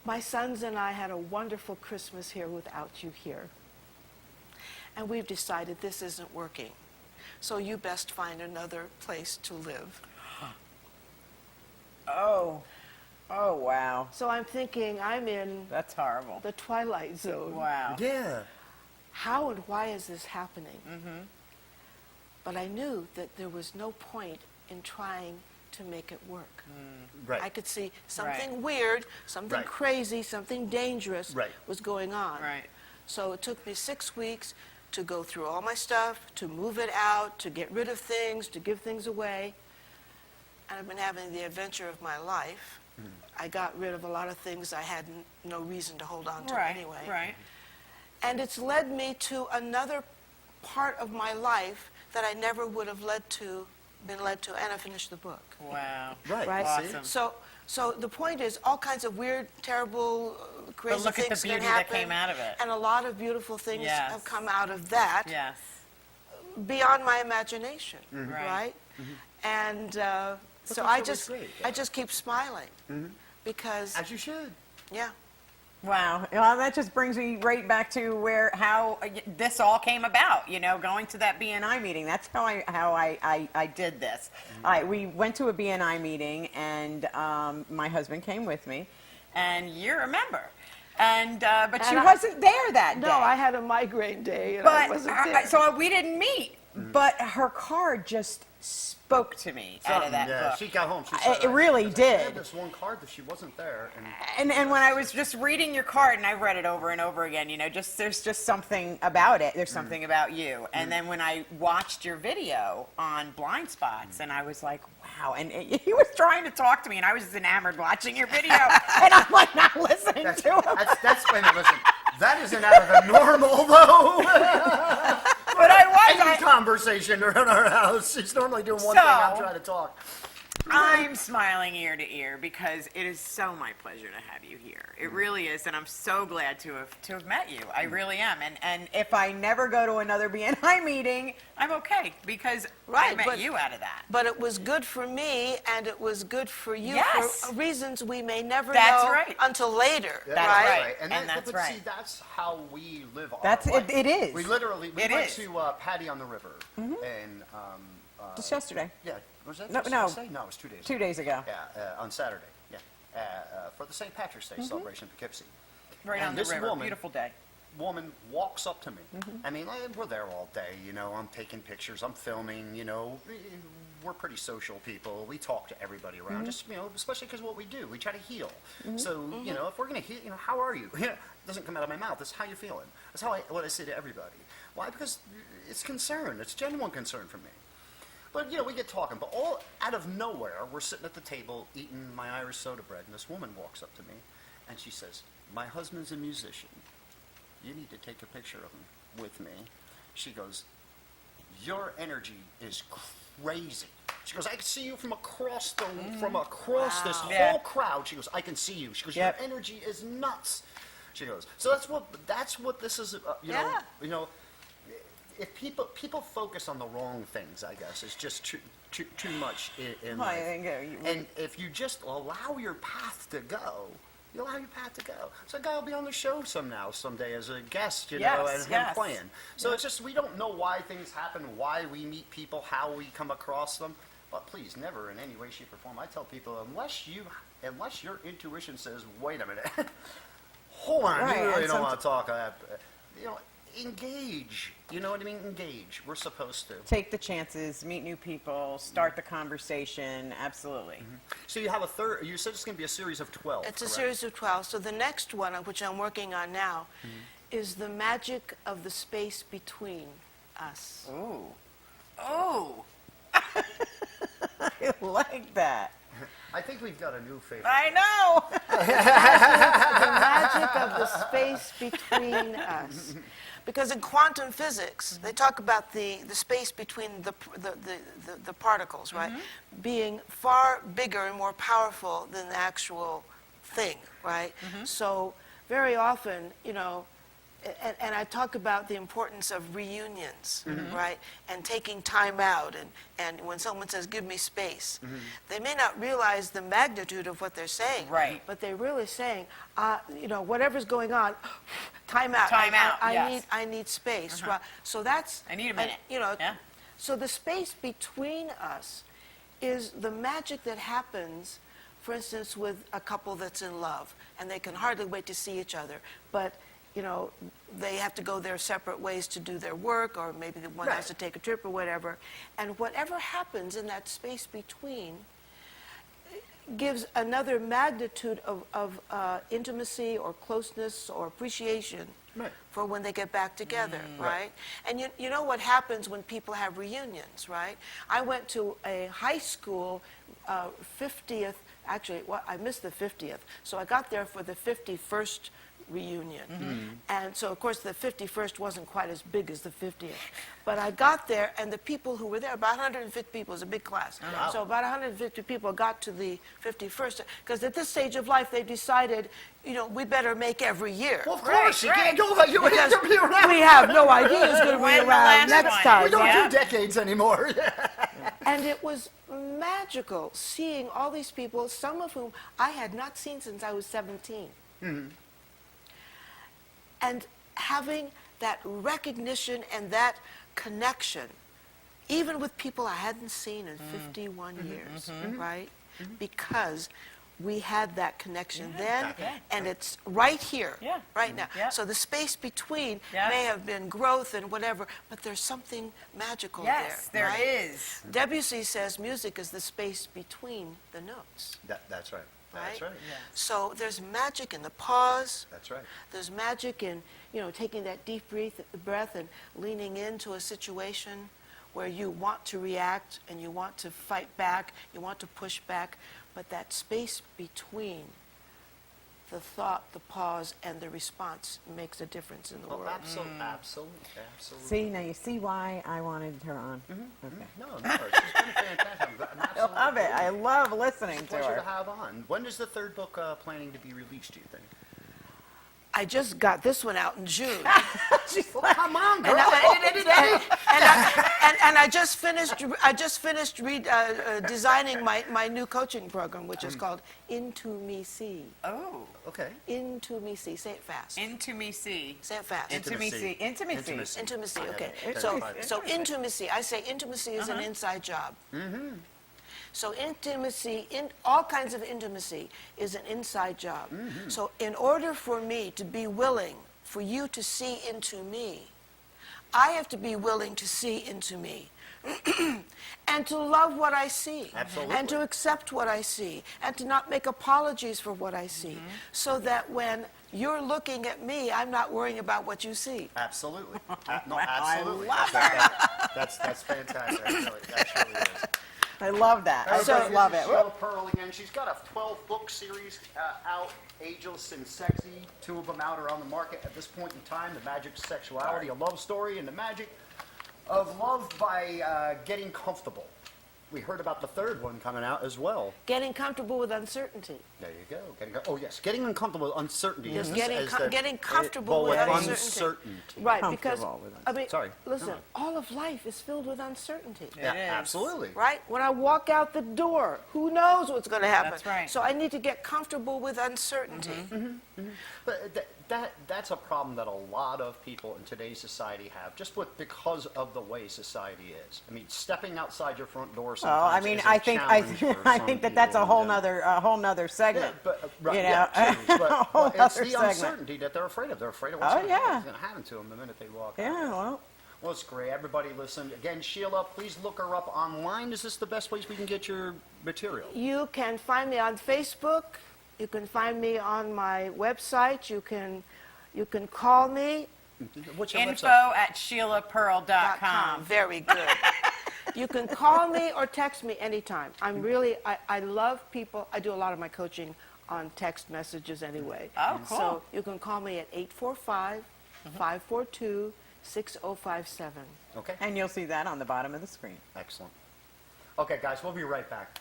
my sons and I had a wonderful Christmas here without you here. And we've decided this isn't working. So you best find another place to live. Oh. Oh, wow. So I'm thinking I'm in That's horrible. the twilight zone. Wow. Yeah. How and why is this happening? But I knew that there was no point in trying to make it work. Right. I could see something weird, something Right. crazy, something dangerous Right. was going on. Right. So it took me 6 weeks to go through all my stuff, to move it out, to get rid of things, to give things away. And I've been having the adventure of my life. I got rid of a lot of things I had no reason to hold on to Right. anyway. Right. And it's led me to another part of my life that I never would have been led to, and I finished the book. Wow. Right. Right? See? Awesome. So the point is, all kinds of weird, terrible, crazy look at the things can beauty that happen. came out of it. And a lot of beautiful things Yes. have come out of that, Yes. beyond my imagination, Right. right? And so that's I always just, great, I just keep smiling because, As you should. yeah. Wow. Well, that just brings me right back to how this all came about, going to that BNI meeting. That's how I did this. We went to a BNI meeting, and my husband came with me, and you remember. But she wasn't there that day. No, I had a migraine day and I wasn't there. So we didn't meet. But her card just spoke to me out of that book. She got home. She said, It really I did. had this one card that she wasn't there. And when I was just reading your card, and I've read it over and over again, there's just something about it. There's something about you. And then when I watched your video on blind spots, and I was like, wow. And he was trying to talk to me, and I was just enamored watching your video. And I'm like not listening to him. That's wait a minute, listen. That isn't out of the normal, though. But I was. Any conversation around our house, she's normally doing one thing, I'm trying to talk. I'm smiling ear to ear because it is so my pleasure to have you here. It really is, and I'm so glad to have met you. I really am. And if I never go to another BNI meeting, I'm okay because I met you out of that. But it was good for me, and it was good for you Yes. for reasons we may never That's know right. until later, Yeah, right? And that's but right. see, that's how we live our That's life. it is. We literally, we It went is. to Patty on the River, and Just yesterday. yeah, was that No, just no. yesterday? No, it was 2 days 2 days ago. Yeah, on Saturday, yeah, for the St. Patrick's Day celebration in Poughkeepsie. Right And on the this river. woman- Beautiful day. Woman walks up to me. I mean, we're there all day, I'm taking pictures, I'm filming, we're pretty social people. We talk to everybody around, just, especially because what we do, we try to heal. So, if we're going to heal, how are you? It doesn't come out of my mouth. That's how you feeling. That's what I say to everybody. Why? Because it's concern. It's genuine concern for me. But, we get talking. But all out of nowhere, we're sitting at the table eating my Irish soda bread, and this woman walks up to me, and she says, my husband's a musician. You need to take a picture of him with me. She goes, your energy is crazy. She goes, I can see you from across this whole crowd. She goes, I can see you. She goes, your energy is nuts. She goes, so that's what this is. If people focus on the wrong things, I guess it's just too much in life. And if you just allow your path to go. You allow your path to go. So a guy will be on the show someday as a guest, and him playing. So it's just, we don't know why things happen, why we meet people, how we come across them. But please, never in any way, shape, or form. I tell people, unless your intuition says, wait a minute, hold on, Right, you really and don't want to talk. Engage. You know what I mean? Engage. We're supposed to. Take the chances, meet new people, start the conversation. Absolutely. So you have a third. You said it's going to be a series of 12. It's a correct? series of 12. So the next one, which I'm working on now, is the magic of the space between us. Ooh. Oh. I like that. I think we've got a new favorite. I know. The magic of the space between us. Because in quantum physics, they talk about the space between the particles, right? Being far bigger and more powerful than the actual thing, right? So very often, and I talk about the importance of reunions, right? And taking time out, and when someone says, give me space, they may not realize the magnitude of what they're saying. Right. But they're really saying, whatever's going on, time out. Time out, yes. I need space. Right? So that's... I need a minute. Yeah. So the space between us is the magic that happens, for instance, with a couple that's in love, and they can hardly wait to see each other. But they have to go their separate ways to do their work, or maybe the one has to take a trip or whatever. And whatever happens in that space between gives another magnitude of intimacy or closeness or appreciation for when they get back together, right? And you know what happens when people have reunions, right? I went to a high school 50th, actually, I missed the 50th, so I got there for the 51st reunion. And so, of course, the 51st wasn't quite as big as the 50th. But I got there, and the people who were there, about 150 people, it was a big class. So about 150 people got to the 51st, because at this stage of life, they decided, you know, we better make every year. Well, of course, you can't go you Because be around. we have no idea who's going to be When the around last next one. time. We don't Yeah. do decades anymore. And it was magical seeing all these people, some of whom I had not seen since I was 17. And having that recognition and that connection, even with people I hadn't seen in 51 years, right? Because we had that connection then, and it's right here, right now. Yeah. So the space between Yeah. may have been growth and whatever, but there's something magical Yes, there. there right? is. Debussy says music is the space between the notes. That's right. Right? That's right. So there's magic in the pause. That's right. There's magic in, you know, taking that deep breath and leaning into a situation where you want to react and you want to fight back, you want to push back, but that space between the thought, the pause, and the response makes a difference in the world. Absolutely. See, now you see why I wanted her on. Okay. No, she's been fantastic. I love it. I love listening to Pleasure to her. have on. When is the third book planning to be released, do you think? I just got this one out in June. She's Well, like, come on, girl. And I just finished. Designing my new coaching program, which is called Into Me See. oh, Okay. Into Me See. Say it fast. into me see. Say it fast. Intimacy. Intimacy. Intimacy. Okay. it. So intimacy. I say intimacy is an inside job. So intimacy, all kinds of intimacy, is an inside job. So in order for me to be willing for you to see into me, I have to be willing to see into me. And to love what I see. Absolutely. And to accept what I see. And to not make apologies for what I see. So that when you're looking at me, I'm not worrying about what you see. Absolutely. No, Wow, I absolutely. love That's fantastic. That really is. I love that. I Everybody, just love this it. is Sheila Pearl again. She's got a 12-book series out, Ageless and Sexy. 2 of them out are on the market at this point in time. The Magic of Sexuality, a love story, and The Magic of Love by Getting Comfortable. We heard about the third one coming out as well. Getting comfortable with uncertainty. There you go. Getting uncomfortable with uncertainty. Just Isn't getting comfortable with uncertainty. Right, because, Comfortable with I mean, Sorry. listen, all of life is filled with uncertainty. Yeah, It is. absolutely. Right? When I walk out the door, who knows what's going to happen? That's right. So I need to get comfortable with uncertainty. But that's a problem that a lot of people in today's society have, just because of the way society is. I mean, stepping outside your front door Well, I sometimes mean, is a I think challenge for I some think that's a people, whole and, nother segment. right, you know, yeah, true, but whole it's other the segment. uncertainty that they're afraid of. They're afraid of what's Oh, going yeah. to happen to them the minute they walk out. Yeah, well, Well, it's great. Everybody listen. Again, Sheila, please look her up online. Is this the best place we can get your material? You can find me on Facebook. You can find me on my website. You can call me. What's your info website? at SheilaPearl.com. Very good. You can call me or text me anytime. I'm really, I love people. I do a lot of my coaching on text messages anyway. Oh, cool. So you can call me at 845-542-6057. Okay. And you'll see that on the bottom of the screen. Excellent. Okay, guys, we'll be right back.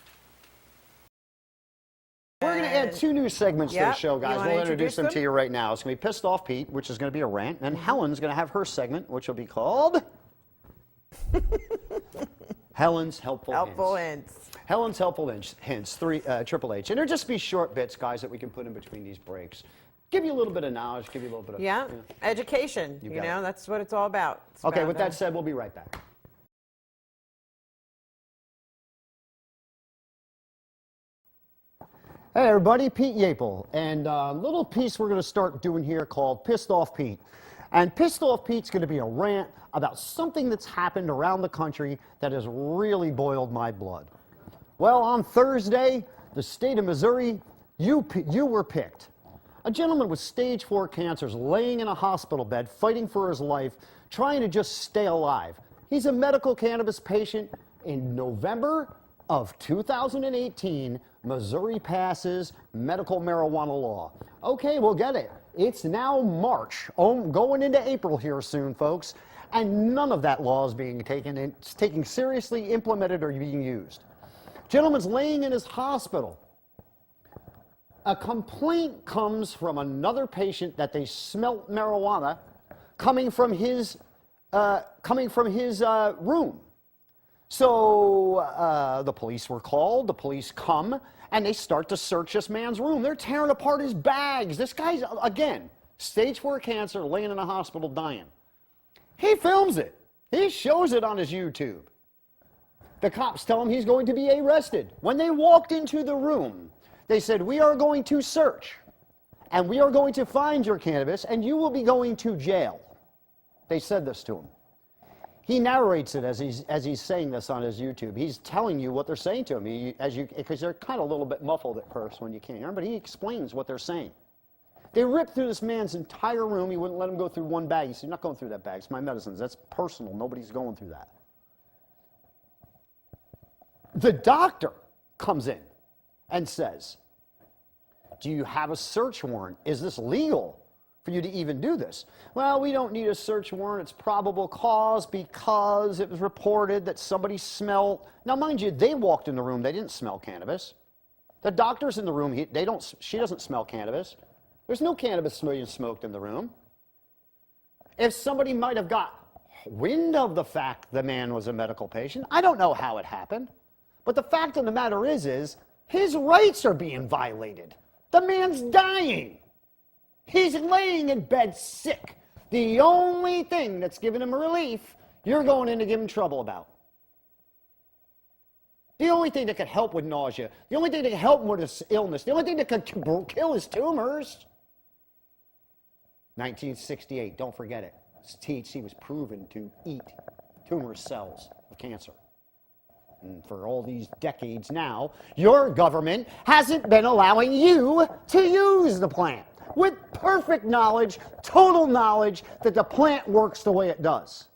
We're going to add 2 new segments to the Yep. show, You guys. wanna We'll introduce them introduce to you right now. It's going to be Pissed Off Pete, which is going to be a rant, and Helen's going to have her segment, which will be called Helen's Helpful Helpful Hints. hints. Helen's Helpful Hints, Triple H. And they'll just be short bits, guys, that we can put in between these breaks. Give you a little bit of knowledge, give you a little bit of... Yeah, education. You You got know, it. that's what it's all about. It's Okay, about with that said, we'll be right back. Hey everybody, Pete Yapel, and a little piece we're going to start doing here called Pissed Off Pete. And Pissed Off Pete's going to be a rant about something that's happened around the country that has really boiled my blood. Well, on Thursday, the state of Missouri, you were picked. A gentleman with stage 4 cancer is laying in a hospital bed, fighting for his life, trying to just stay alive. He's a medical cannabis patient. In November of 2018, Missouri passes medical marijuana law. Okay, we'll get it. It's now March, going into April here soon, folks, and none of that law is being taken seriously, implemented, or being used. Gentleman's laying in his hospital. A complaint comes from another patient that they smelt marijuana coming from his room. So the police were called. The police come and they start to search this man's room. They're tearing apart his bags. This guy's, again, stage 4 cancer, laying in a hospital dying. He films it. He shows it on his YouTube. The cops tell him he's going to be arrested. When they walked into the room, they said, "We are going to search, and we are going to find your cannabis, and you will be going to jail." They said this to him. He narrates it as he's saying this on his YouTube. He's telling you what they're saying to him, because they're kind of a little bit muffled at first when you can't hear them, but he explains what they're saying. They ripped through this man's entire room. He wouldn't let him go through one bag. He said, "You're not going through that bag. It's my medicines. That's personal. Nobody's going through that." The doctor comes in and says, "Do you have a search warrant? Is this legal for you to even do this?" "Well, we don't need a search warrant. It's probable cause because it was reported that somebody smelled." Now, mind you, they walked in the room. They didn't smell cannabis. The doctor's in the room. She doesn't smell cannabis. There's no cannabis being smoked in the room. If somebody might have got wind of the fact the man was a medical patient, I don't know how it happened. But the fact of the matter is his rights are being violated. The man's dying. He's laying in bed sick. The only thing that's giving him relief, you're going in to give him trouble about. The only thing that could help with nausea, the only thing that could help him with his illness, the only thing that could kill his tumors. 1968, don't forget it. THC was proven to eat tumor cells of cancer. And for all these decades now, your government hasn't been allowing you to use the plant with perfect knowledge, total knowledge that the plant works the way it does.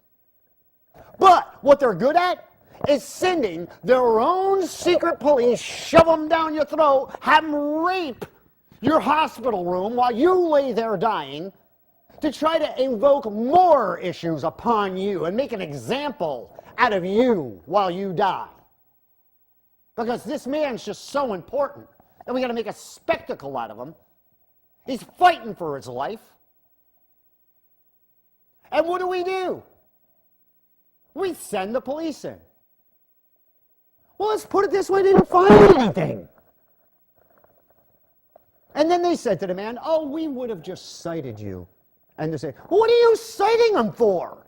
But what they're good at is sending their own secret police, shove them down your throat, have them rape your hospital room while you lay there dying to try to invoke more issues upon you and make an example out of you while you die. Because this man's just so important that we got to make a spectacle out of him. He's fighting for his life. And what do? We send the police in. Well, let's put it this way, they didn't find anything. And then they said to the man, "Oh, we would have just cited you." And they say, "What are you citing him for?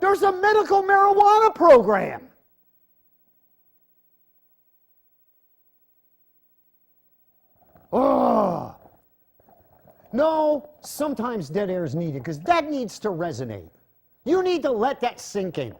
There's a medical marijuana program." Oh. No, sometimes dead air is needed because that needs to resonate. You need to let that sink in.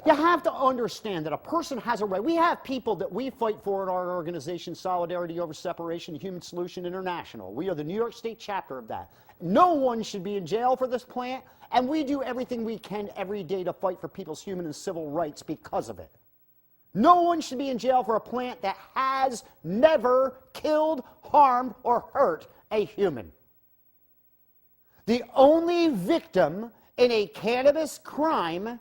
You have to understand that a person has a right. We have people that we fight for in our organization, Solidarity Over Separation, Human Solution International. We are the New York State chapter of that. No one should be in jail for this plant, and we do everything we can every day to fight for people's human and civil rights because of it. No one should be in jail for a plant that has never killed, harmed, or hurt a human. The only victim in a cannabis crime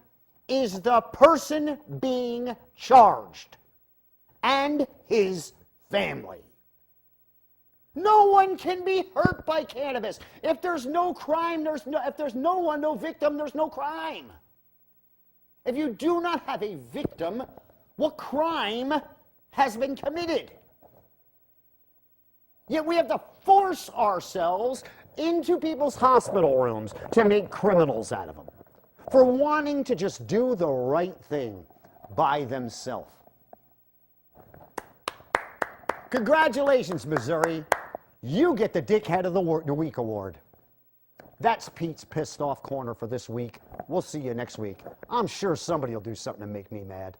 is the person being charged and his family. No one can be hurt by cannabis. If there's no crime, if there's no victim, there's no crime. If you do not have a victim, what crime has been committed? Yet we have to force ourselves into people's hospital rooms to make criminals out of them for wanting to just do the right thing by themselves. Congratulations, Missouri. You get the Dickhead of the Week award. That's Pete's Pissed Off Corner for this week. We'll see you next week. I'm sure somebody will do something to make me mad.